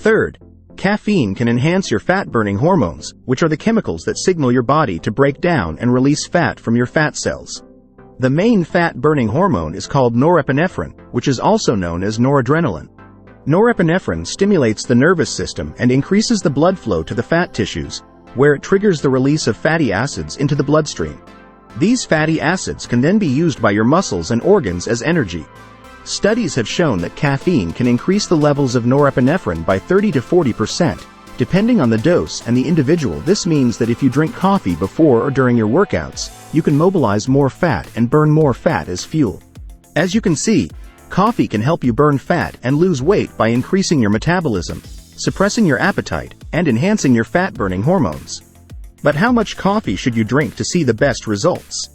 Third, caffeine can enhance your fat-burning hormones, which are the chemicals that signal your body to break down and release fat from your fat cells. The main fat-burning hormone is called norepinephrine, which is also known as noradrenaline. Norepinephrine stimulates the nervous system and increases the blood flow to the fat tissues, where it triggers the release of fatty acids into the bloodstream. These fatty acids can then be used by your muscles and organs as energy. Studies have shown that caffeine can increase the levels of norepinephrine by 30 to 40%, depending on the dose and the individual. This means that if you drink coffee before or during your workouts, you can mobilize more fat and burn more fat as fuel. As you can see, coffee can help you burn fat and lose weight by increasing your metabolism, suppressing your appetite, and enhancing your fat-burning hormones. But how much coffee should you drink to see the best results?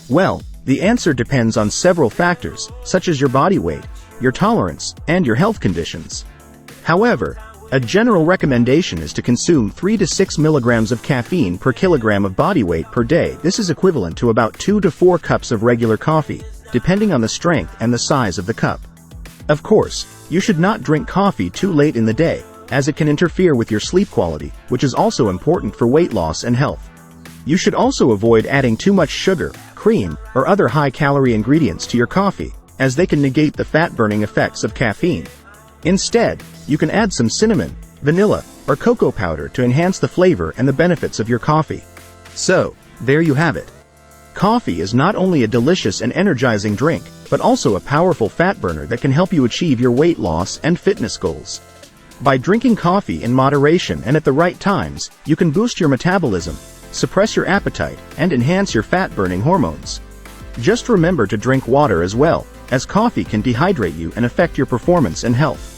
Well, the answer depends on several factors, such as your body weight, your tolerance, and your health conditions. However, a general recommendation is to consume 3 to 6 milligrams of caffeine per kilogram of body weight per day. This is equivalent to about 2 to 4 cups of regular coffee, depending on the strength and the size of the cup. Of course, you should not drink coffee too late in the day, as it can interfere with your sleep quality, which is also important for weight loss and health. You should also avoid adding too much sugar, cream, or other high-calorie ingredients to your coffee, as they can negate the fat-burning effects of caffeine. Instead, you can add some cinnamon, vanilla, or cocoa powder to enhance the flavor and the benefits of your coffee. So, there you have it. Coffee is not only a delicious and energizing drink, but also a powerful fat burner that can help you achieve your weight loss and fitness goals. By drinking coffee in moderation and at the right times, you can boost your metabolism, suppress your appetite, and enhance your fat-burning hormones. Just remember to drink water as well, as coffee can dehydrate you and affect your performance and health.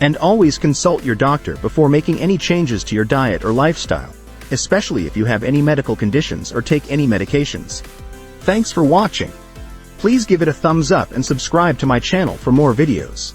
And always consult your doctor before making any changes to your diet or lifestyle, especially if you have any medical conditions or take any medications. Thanks for watching. Please give it a thumbs up and subscribe to my channel for more videos.